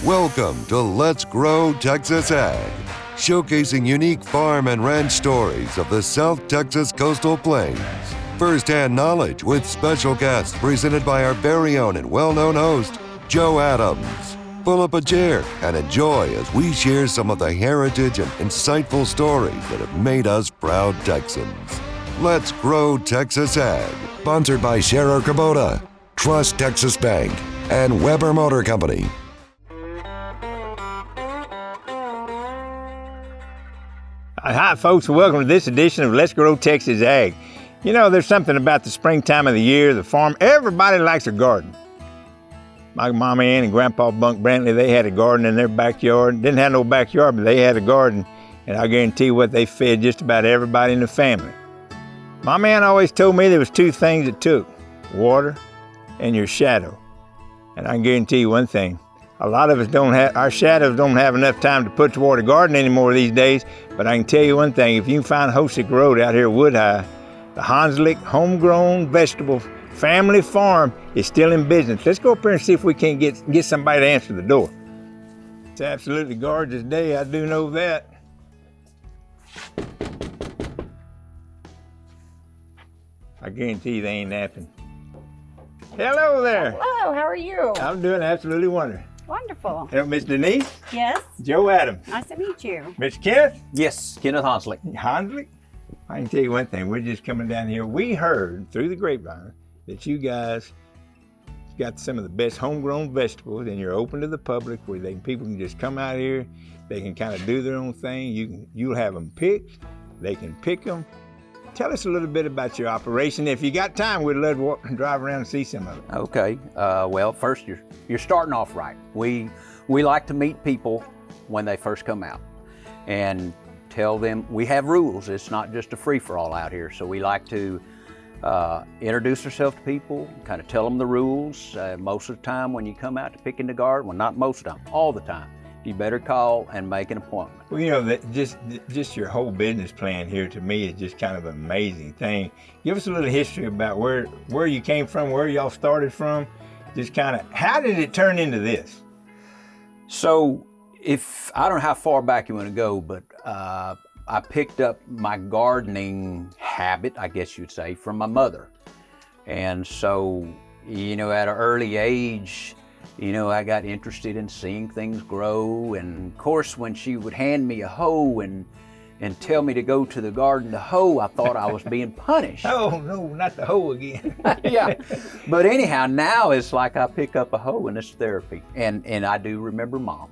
Welcome to Let's Grow Texas Ag, showcasing unique farm and ranch stories of the South Texas coastal plains. First-hand knowledge with special guests presented by our very own and well-known host, Joe Adams. Pull up a chair and enjoy as we share some of the heritage and insightful stories that have made us proud Texans. Let's Grow Texas Ag, sponsored by Scherer Kubota, Trust Texas Bank, and Weber Motor Company. Hi, folks, and welcome to this edition of Let's Grow Texas Ag. You know, there's something about the springtime of the year, the farm. Everybody likes a garden. My Mama Ann and Grandpa Bunk Brantley, they had a garden in their backyard. Didn't have no backyard, but they had a garden. And I guarantee you what, they fed just about everybody in the family. Mama Ann always told me there was two things it took: water and your shadow. And I can guarantee you one thing. A lot of us our shadows don't have enough time to put toward a garden anymore these days. But I can tell you one thing, if you can find Hanslik Road out here at Wood High, the Hanslik Homegrown Vegetable Family Farm is still in business. Let's go up there and see if we can't get somebody to answer the door. It's absolutely gorgeous day, I do know that. I guarantee you they ain't napping. Hello there. Hello, how are you? I'm doing absolutely wonderful. Wonderful. Hello, Miss Denise. Yes. Joe Adams. Nice to meet you. Mr. Kenneth. Yes, Kenneth Hanslik. Hanslik? I can tell you one thing. We're just coming down here. We heard through the grapevine that you guys got some of the best homegrown vegetables, and you're open to the public where people can just come out here. They can kind of do their own thing. You'll have them picked. They can pick them. Tell us a little bit about your operation. If you got time, we'd love to walk and drive around and see some of it. Okay. Well, first you're starting off right. We like to meet people when they first come out and tell them we have rules. It's not just a free-for-all out here. So we like to introduce ourselves to people, kind of tell them the rules. Most of the time when you come out to pick in the garden, well, not most of the time, all the time, you better call and make an appointment. Well, you know, that just your whole business plan here to me is just kind of an amazing thing. Give us a little history about where you came from, where y'all started from. Just kind of, how did it turn into this? So, I don't know how far back you want to go, but I picked up my gardening habit, I guess you'd say, from my mother. And so, you know, at an early age, you know, I got interested in seeing things grow. And of course, when she would hand me a hoe and tell me to go to the garden to hoe, I thought I was being punished. Oh, no, not the hoe again. Yeah. But anyhow, now it's like I pick up a hoe and it's therapy. And I do remember Mom.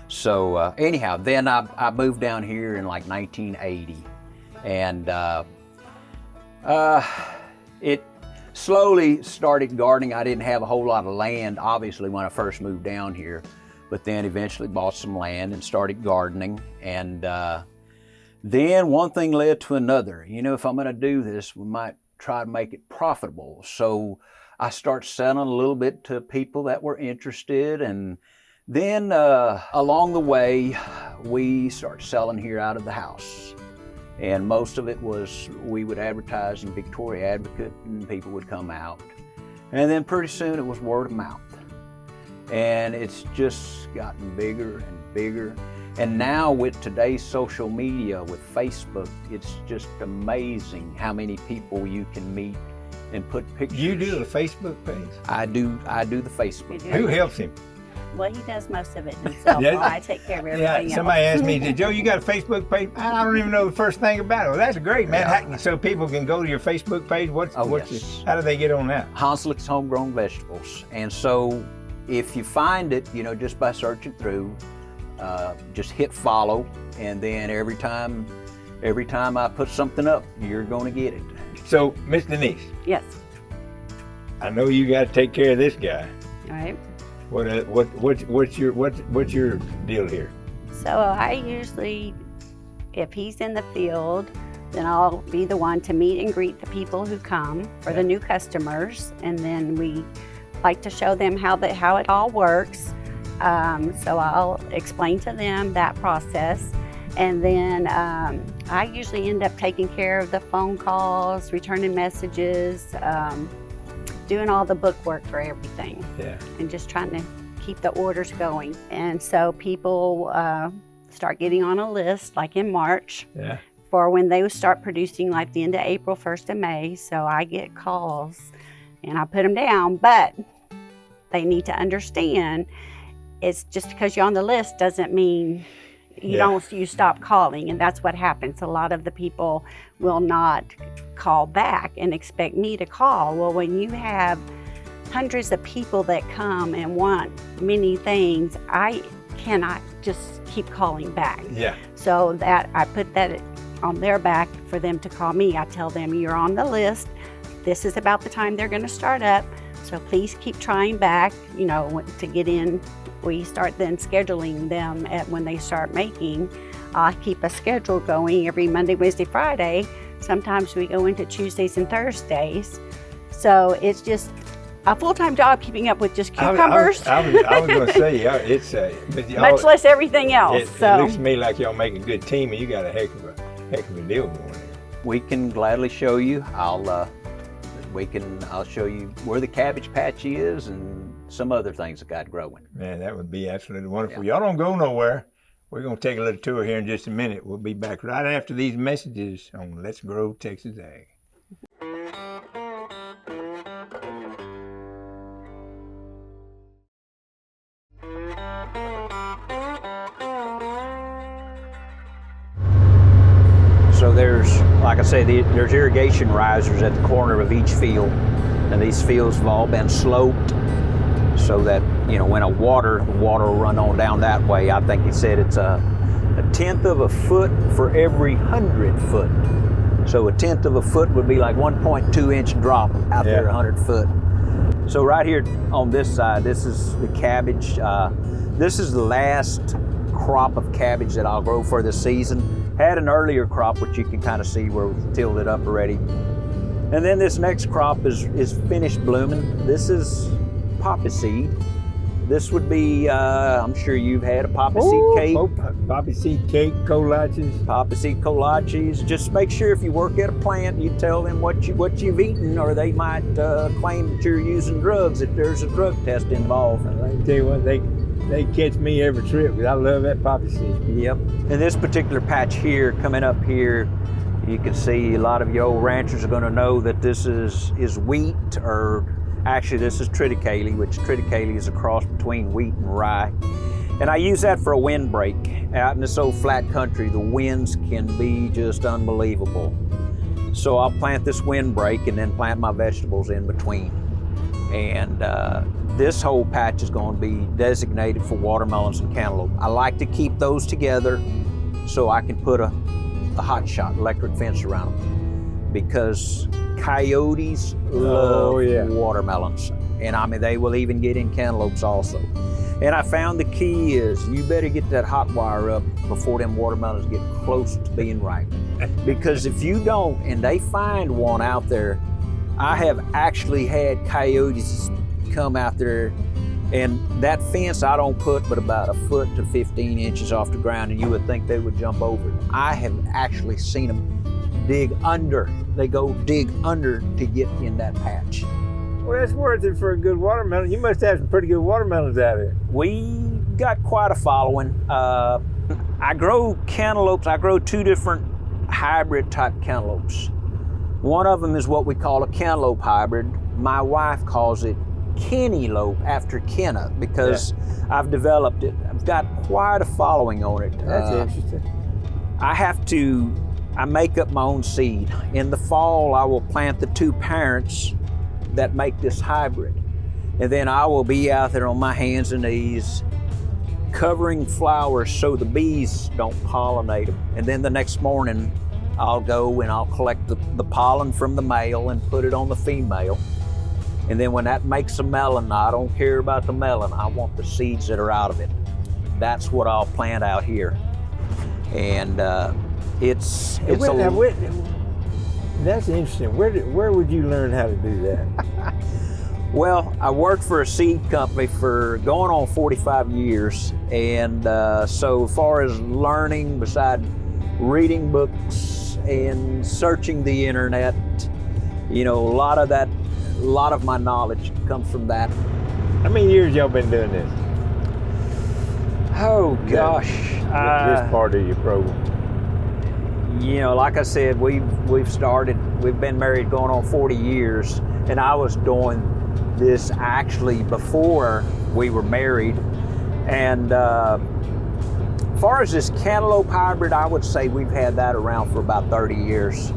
So anyhow, then I moved down here in like 1980. And it slowly started gardening. I didn't have a whole lot of land, obviously, when I first moved down here, but then eventually bought some land and started gardening. And then one thing led to another. You know, if I'm gonna do this, we might try to make it profitable. So I start selling a little bit to people that were interested. And then along the way, we started selling here out of the house. And most of it was, we would advertise in Victoria Advocate and people would come out. And then pretty soon it was word of mouth. And it's just gotten bigger and bigger. And now with today's social media, with Facebook, it's just amazing how many people you can meet and put pictures. You do the Facebook page? I do the Facebook. Who helps him? Well, he does most of it himself. Yeah. Well, I take care of everything else. Somebody asked me, Joe, you got a Facebook page? I don't even know the first thing about it. Well, that's great, man. Yeah. So people can go to your Facebook page? Yes. How do they get on that? Hanslik's Homegrown Vegetables. And so if you find it, you know, just by searching through, just hit follow, and then every time I put something up, you're going to get it. So, Miss Denise. Yes. I know you got to take care of this guy. All right. What's your deal here? So I usually, if he's in the field, then I'll be the one to meet and greet the people who come for the new customers, and then we like to show them how it all works. So I'll explain to them that process, and then I usually end up taking care of the phone calls, returning messages, doing all the book work for everything. Yeah. And just trying to keep the orders going. And so people start getting on a list like in March for when they start producing like the end of April, 1st of May. So I get calls and I put them down, but they need to understand it's just because you're on the list doesn't mean you stop calling, and that's what happens. A lot of the people will not call back and expect me to call. Well, when you have hundreds of people that come and want many things, I cannot just keep calling back. So that I put that on their back for them to call me. I tell them, you're on the list. This is about the time they're going to start up. So please keep trying back, to get in. We start then scheduling them at when they start making. I keep a schedule going every Monday, Wednesday, Friday. Sometimes we go into Tuesdays and Thursdays. So it's just a full-time job keeping up with just cucumbers. I was going to say, it's much less everything else. It looks to me like y'all make a good team, and you got a heck of a deal going there. We can gladly show you. I'll show you where the cabbage patch is and some other things that got growing. Man, that would be absolutely wonderful. Y'all don't go nowhere. We're going to take a little tour here in just a minute. We'll be back right after these messages on Let's Grow Texas Ag. So there's, like I say, there's irrigation risers at the corner of each field, and these fields have all been sloped so that, when the water will run on down that way. I think he said it's a 1/10 of a foot for every 100 foot. So a 1/10 of a foot would be like 1.2 inch drop out there 100 foot. So right here on this side, this is the cabbage. This is the last crop of cabbage that I'll grow for this season. Had an earlier crop, which you can kind of see where we've tilled it up already. And then this next crop is finished blooming. This is poppy seed. This would be, I'm sure you've had a poppy seed cake. Poppy seed cake, kolaches. Poppy seed kolaches. Just make sure if you work at a plant, you tell them what you've eaten, or they might claim that you're using drugs if there's a drug test involved. I can tell you what, they catch me every trip because I love that poppy seed. Yep. In this particular patch here, coming up here, you can see a lot of you old ranchers are going to know that this is wheat, or actually this is triticale, which triticale is a cross between wheat and rye. And I use that for a windbreak. Out in this old flat country, the winds can be just unbelievable. So I'll plant this windbreak and then plant my vegetables in between. And this whole patch is going to be designated for watermelons and cantaloupe. I like to keep those together so I can put a hot shot electric fence around them, because coyotes love watermelons. And I mean, they will even get in cantaloupes also. And I found the key is you better get that hot wire up before them watermelons get close to being ripe. Because if you don't, and they find one out there, I have actually had coyotes come out there, and that fence I don't put but about 1 foot to 15 inches off the ground, and you would think they would jump over it. I have actually seen them dig under. They go dig under to get in that patch. Well, that's worth it for a good watermelon. You must have some pretty good watermelons out there. We got quite a following. I grow cantaloupes. I grow 2 different hybrid type cantaloupes. One of them is what we call a cantaloupe hybrid. My wife calls it Kennylope after Kenna, because I've developed it. I've got quite a following on it. That's interesting. I make up my own seed. In the fall, I will plant the 2 parents that make this hybrid. And then I will be out there on my hands and knees covering flowers so the bees don't pollinate them. And then the next morning, I'll go and I'll collect the pollen from the male and put it on the female. And then when that makes a melon, I don't care about the melon. I want the seeds that are out of it. That's what I'll plant out here. And that's interesting. Where would you learn how to do that? Well, I worked for a seed company for going on 45 years. And so as far as learning, besides reading books and searching the internet, a lot of my knowledge comes from that. How many years y'all been doing this? Oh gosh. This part of your program. You know, like I said, we've been married going on 40 years, and I was doing this actually before we were married. And as far as this cantaloupe hybrid, I would say we've had that around for about 30 years.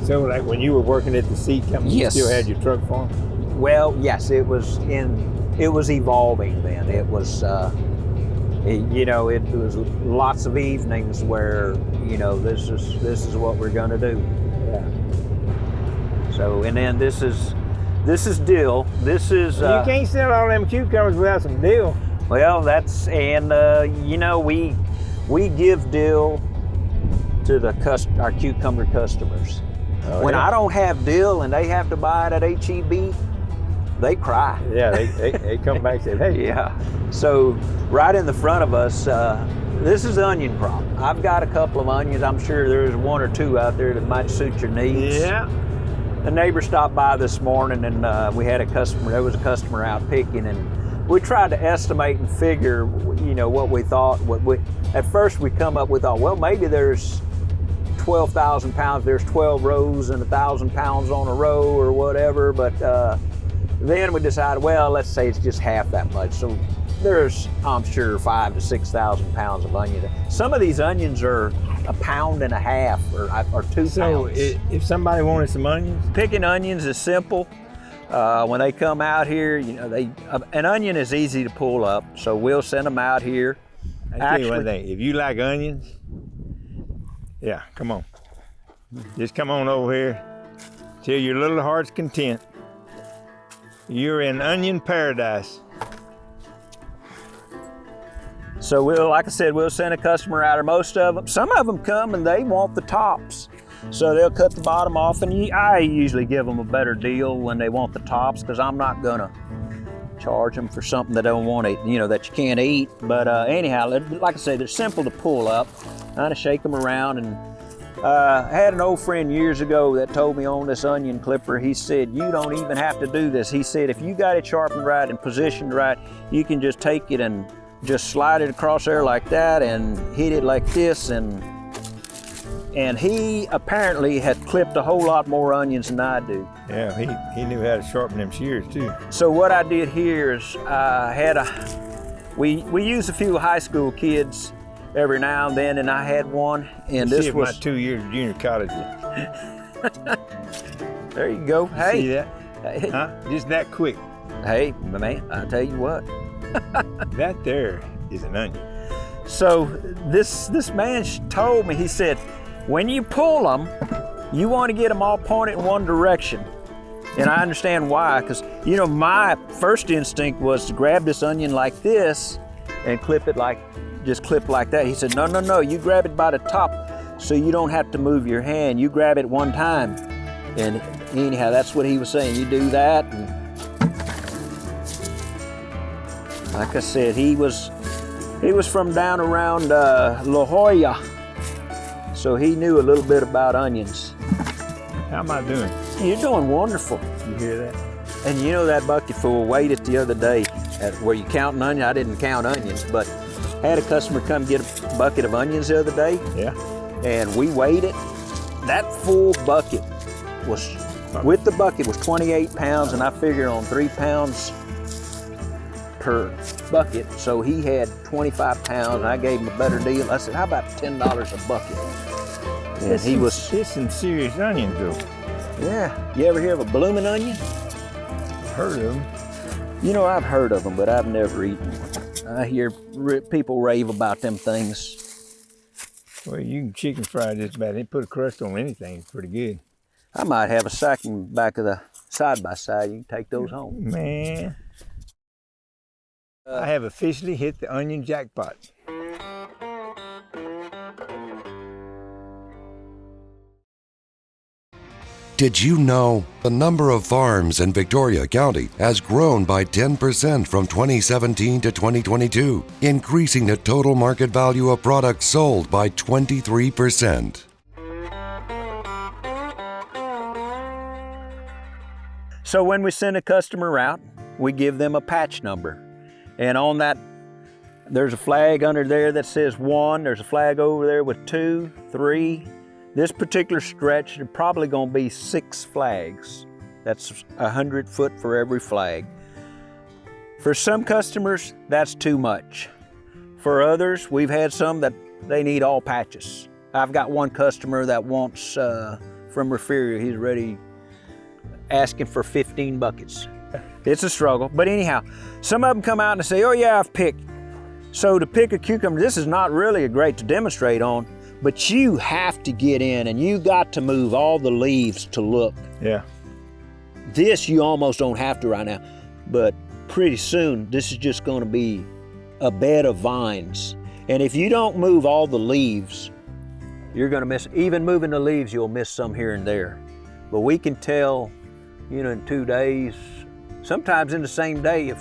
So like when you were working at the seed company, Yes. you still had your truck farm? Well, yes, it was evolving then. It was, you know, it was lots of evenings where, you know, this is what we're gonna do. Yeah. So, and then this is dill. This is. You can't sell all them cucumbers without some dill. Well, that's, and you know, we give dill to our cucumber customers. Oh, When yeah. I don't have dill and they have to buy it at HEB, they cry. Yeah, they come back and say, hey. Yeah. So right in the front of us, this is onion crop. I've got a couple of onions. I'm sure there's one or two out there that might suit your needs. Yeah. A neighbor stopped by this morning, and we had a customer. There was a customer out picking, and we tried to estimate and figure, you know, what we thought. At first we come up with, well, maybe there's 12,000 pounds. There's 12 rows and 1,000 pounds on a row or whatever. But then we decided, well, let's say it's just half that much. So there's, I'm sure, 5,000 to 6,000 pounds of onion. Some of these onions are 1.5 pounds or 2 So pounds. if somebody wanted some onions? Picking onions is simple. When they come out here, you know, an onion is easy to pull up, so we'll send them out here. I tell you one thing, if you like onions, yeah, come on. Just come on over here till your little heart's content. You're in onion paradise. So like I said, we'll send a customer out, or most of them. Some of them come and they want the tops. So they'll cut the bottom off, and I usually give them a better deal when they want the tops, because I'm not gonna charge them for something they don't want to, you know, that you can't eat. But anyhow, like I said, they're simple to pull up. Kind of shake them around. And I had an old friend years ago that told me on this onion clipper, he said, you don't even have to do this. He said, if you got it sharpened right and positioned right, you can just take it and just slide it across there like that and hit it like this. And he apparently had clipped a whole lot more onions than I do. Yeah, he knew how to sharpen them shears too. So what I did here is we use a few high school kids every now and then, and I had one, and See this if was my 2 years of junior college. there you go. See Hey, that? Huh? Just that quick. hey, my man, I tell you what. That there is an onion. So this man told me, he said, when you pull them, you want to get them all pointed in one direction. And I understand why, because, you know, my first instinct was to grab this onion like this and clip like that. He said, no, you grab it by the top so you don't have to move your hand. You grab it one time. And anyhow, that's what he was saying. You do that. And like I said, he was from down around La Jolla, so he knew a little bit about onions. How am I doing? You're doing wonderful. You hear that? And you know that bucket full, weighed it the other day where you counting onions. I didn't count onions, but I had a customer come get a bucket of onions the other day, Yeah. and we weighed it. That full bucket was, with the bucket, was 28 pounds, and I figured on 3 pounds per bucket, so he had 25 pounds, and I gave him a better deal. I said, how about $10 a bucket? And It's some serious onions though. yeah. You ever hear of a blooming onion? Heard of them. You know, I've heard of them, but I've never eaten one. I hear people rave about them things. Well, you can chicken fry just about it. Put a crust on anything, it's pretty good. I might have a sack in the back of the side-by-side. You can take those home. Man, I have officially hit the onion jackpot. Did you know the number of farms in Victoria County has grown by 10% from 2017 to 2022, increasing the total market value of products sold by 23%? So when we send a customer out, we give them a patch number. And on that, there's a flag under there that says 1. There's a flag over there with 2, 3. This particular stretch, there's probably gonna be 6 flags. That's 100 foot for every flag. For some customers, that's too much. For others, we've had some that they need all patches. I've got one customer that wants, from Refugio, he's ready asking for 15 buckets. It's a struggle, but anyhow, some of them come out and say, oh yeah, I've picked. So to pick a cucumber, this is not really great to demonstrate on, but you have to get in and you got to move all the leaves to look. Yeah. This you almost don't have to right now, but pretty soon this is just gonna be a bed of vines. And if you don't move all the leaves, you're gonna miss, even moving the leaves, you'll miss some here and there. But we can tell, you know, in 2 days, sometimes in the same day, if,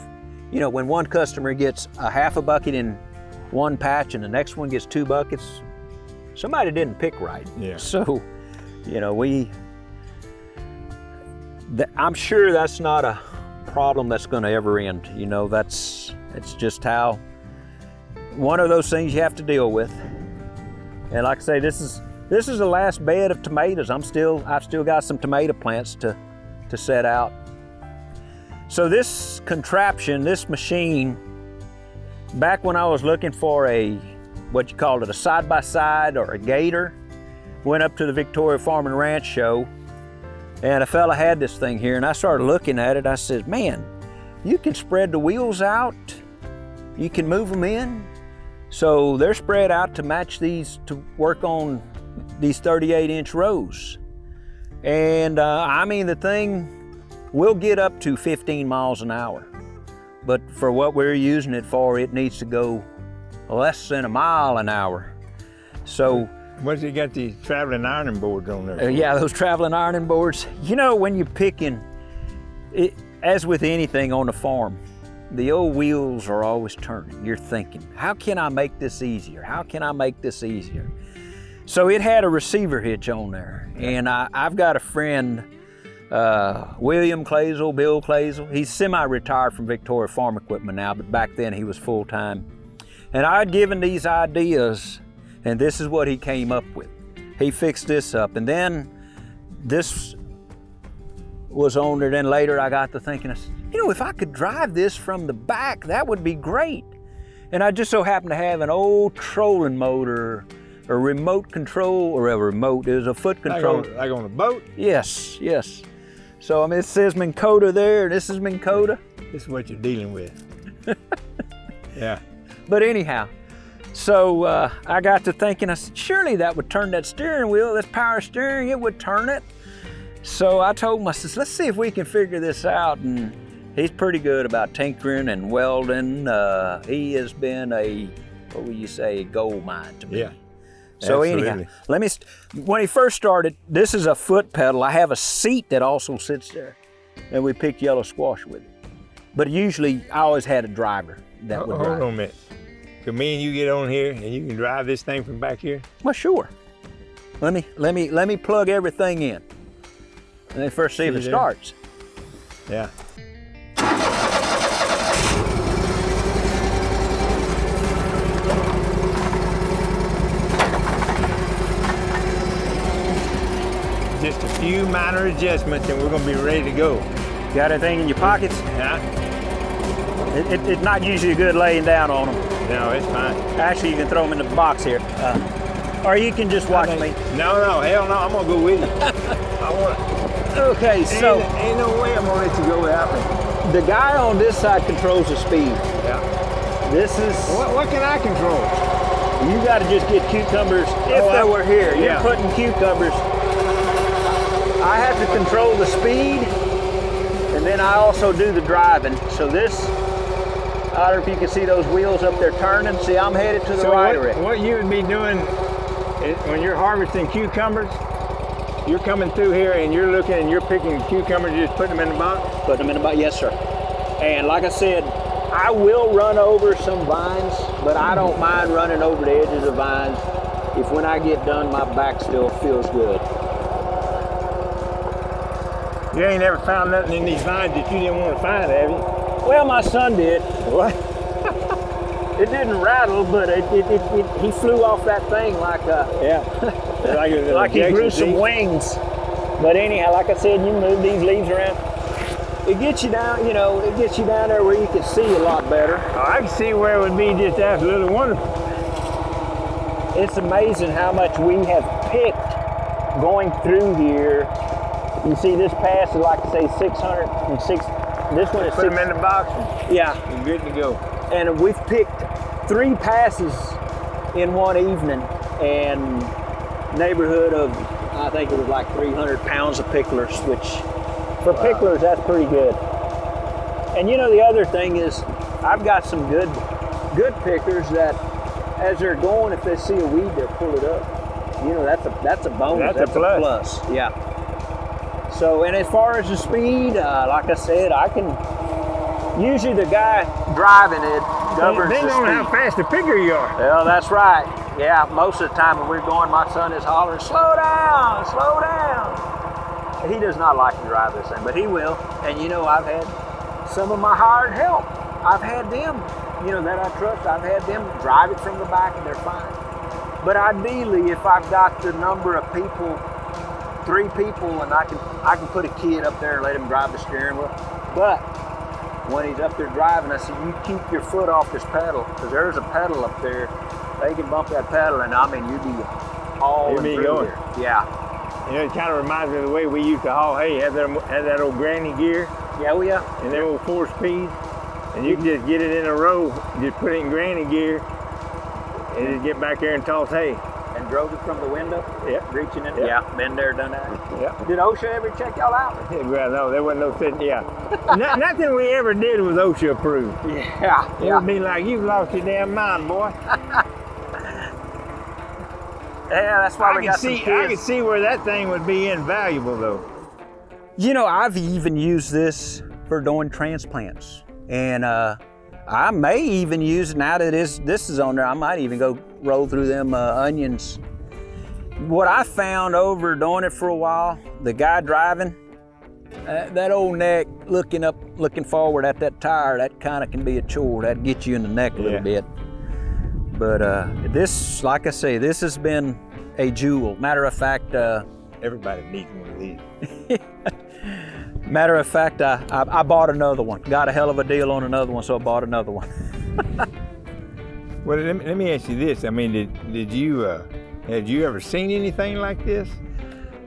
you know, when one customer gets a half a bucket in one patch and the next one gets 2 buckets, somebody didn't pick right. Yeah. So, you know, I'm sure that's not a problem that's gonna ever end. You know, it's just how, one of those things you have to deal with. And like I say, this is the last bed of tomatoes. I've still got some tomato plants to set out. So this contraption, this machine, back when I was looking for what you called it, a side-by-side or a gator, went up to the Victoria Farm and Ranch show, and a fella had this thing here, and I started looking at it. I said, man, you can spread the wheels out, you can move them in. So they're spread out to match these, to work on these 38-inch rows. And I mean, the thing will get up to 15 miles an hour. But for what we're using it for, it needs to go less than a mile an hour. So, What's it got these traveling ironing boards on there? yeah, those traveling ironing boards. You know, when you're picking, as with anything on the farm, the old wheels are always turning. You're thinking, how can I make this easier? How can I make this easier? So it had a receiver hitch on there. And I've got a friend, William Clazel, Bill Clazel. He's semi-retired from Victoria Farm Equipment now, but back then he was full-time. And I'd given these ideas, and this is what he came up with. He fixed this up, and then this was on there. Then later I got to thinking, you know, if I could drive this from the back, that would be great. And I just so happened to have an old trolling motor, a remote control, or a remote, it was a foot control. Like on a boat? Yes, yes. So I mean, it says Minn Kota there, and this is Minn Kota. This is what you're dealing with. Yeah. But anyhow, so I got to thinking, I said, surely that would turn that steering wheel, this power steering, it would turn it. So I told him, I said, let's see if we can figure this out. And he's pretty good about tinkering and welding. He has been what would you say, a gold mine to me. Yeah. So Absolutely. anyhow, when he first started, this is a foot pedal. I have a seat that also sits there, and we picked yellow squash with it. But usually, I always had a driver that would drive. Hold on a minute. Can me and you get on here and you can drive this thing from back here? Well, sure. Let me plug everything in. And then first see if it starts. Yeah. Just a few minor adjustments and we're gonna be ready to go. Got anything in your pockets? Yeah. It's not usually good laying down on them. No, it's fine. Actually, you can throw them in the box here. Or you can just watch me. No, hell no, I'm gonna go with you. I want it. Okay, so. Ain't no way I'm gonna let you go without me. The guy on this side controls the speed. Yeah. This is. What can I control? You gotta just get cucumbers. If they were here, you're putting cucumbers. I have to control the speed, and then I also do the driving. So this, I don't know if you can see those wheels up there turning. See, I'm headed to the right already. What you would be doing is when you're harvesting cucumbers, you're coming through here and you're looking and you're picking cucumbers, just putting them in the box? Putting them in the box, yes sir. And like I said, I will run over some vines, but I don't mind running over the edges of vines if when I get done, my back still feels good. You ain't ever found nothing in these vines that you didn't want to find, have you? Well, my son did. What? It didn't rattle, but he flew off that thing like like he grew some wings. But anyhow, like I said, you move these leaves around. It gets you down, it gets you down there where you can see a lot better. I can see where it would be just absolutely wonderful. It's amazing how much we have picked going through here. You see this pass is like, say, 606. This one is Put them in the box. Yeah. You're good to go. And we've picked 3 passes in one evening, and neighborhood of, I think it was like 300 pounds of picklers, which for picklers, that's pretty good. And the other thing is, I've got some good pickers that, as they're going, if they see a weed, they'll pull it up. That's a bonus. That's a plus. Yeah. So, and as far as the speed, like I said, usually the guy driving it governs the speed. Depending on how fast the picker you are. Well, that's right. Yeah, most of the time when we're going, my son is hollering, slow down, slow down. He does not like to drive this thing, but he will. And I've had some of my hired help. I've had them, that I trust, I've had them drive it from the back and they're fine. But ideally, if I've got the number of people, 3 people, and I can put a kid up there and let him drive the steering wheel. But when he's up there driving, I said, you keep your foot off this pedal, because there's a pedal up there. They can bump that pedal, and you'd be all You'd be through going. there. Yeah. It kind of reminds me of the way we used to haul hay, have that old granny gear. Yeah, well, yeah. And them old 4-speed. And you can just get it in a row, just put it in granny gear, and just get back there and toss hay. And drove it from the window? Yep. Reaching it? Yep. Yeah, been there, done that. Yep. Did OSHA ever check y'all out? Well, no, there wasn't no sitting, Nothing we ever did was OSHA approved. Yeah. It would be like, you've lost your damn mind, boy. Yeah, that's why we got some I kids. could see where that thing would be invaluable, though. I've even used this for doing transplants. And I may even use, now that this is on there, I might even go roll through them onions. What I found over doing it for a while, the guy driving, that old neck looking forward at that tire, that kind of can be a chore. That gets you in the neck a little bit. But this, like I say, this has been a jewel. Matter of fact, everybody needs one of these. Matter of fact, I bought another one. Got a hell of a deal on another one, so I bought another one. Well, let me ask you this. I mean, had you ever seen anything like this?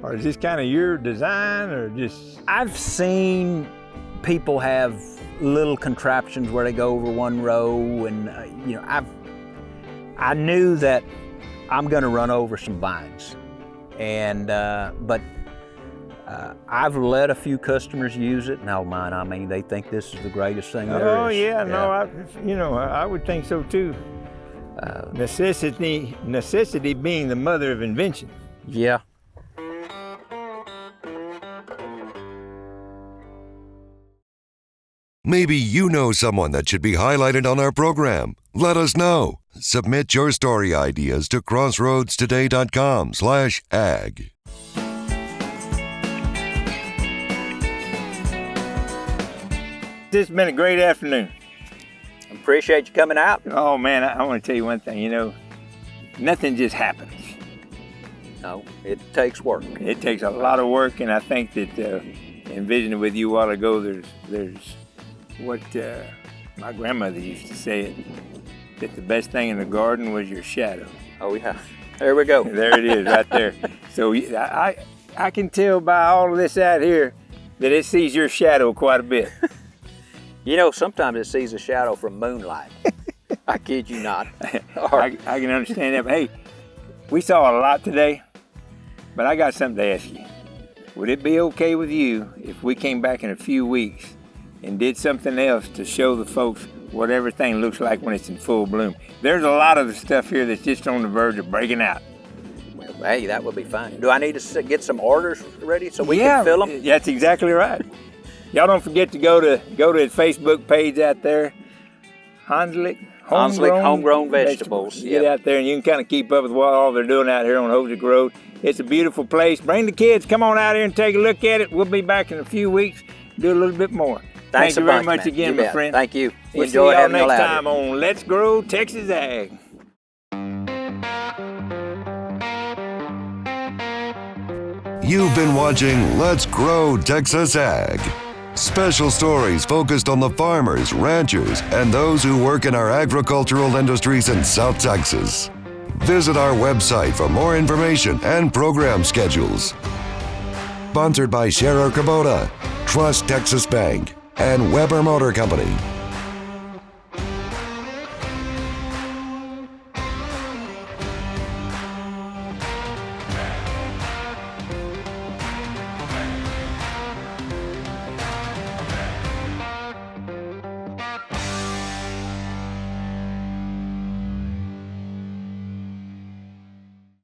Or is this kind of your design, or just? I've seen people have little contraptions where they go over one row, and I knew that I'm going to run over some vines, and but I've let a few customers use it. Now, I mean, they think this is the greatest thing there is. Oh yeah, no, I would think so too. Necessity being the mother of invention. Yeah. Maybe you know someone that should be highlighted on our program. Let us know. Submit your story ideas to crossroadstoday.com/ag. This has been a great afternoon. Appreciate you coming out. Oh man, I want to tell you one thing. Nothing just happens. No, it takes work. It takes a lot of work, and I think that in visiting with you a while ago, there's what my grandmother used to say, that the best thing in the garden was your shadow. Oh yeah, there we go. There it is, right there. So I can tell by all of this out here that it sees your shadow quite a bit. Sometimes it sees a shadow from moonlight. I kid you not. I can understand that. But hey, we saw a lot today, but I got something to ask you. Would it be okay with you if we came back in a few weeks and did something else to show the folks what everything looks like when it's in full bloom? There's a lot of the stuff here that's just on the verge of breaking out. Well, hey, that would be fine. Do I need to get some orders ready so we can fill them? That's exactly right. Y'all don't forget to go to his Facebook page out there, Hanslik Homegrown Vegetables. Get out there and you can kind of keep up with what all they're doing out here on Homegrown Road. It's a beautiful place. Bring the kids. Come on out here and take a look at it. We'll be back in a few weeks. Do a little bit more. Thank you a very bunch, much man. again, You my bet. friend. Thank you. We'll Enjoy see y'all having y'all next out time on Let's Grow Texas Ag. You've been watching Let's Grow Texas Ag. Special stories focused on the farmers, ranchers, and those who work in our agricultural industries in South Texas. Visit our website for more information and program schedules. Sponsored by Scherer Kubota, Trust Texas Bank, and Weber Motor Company.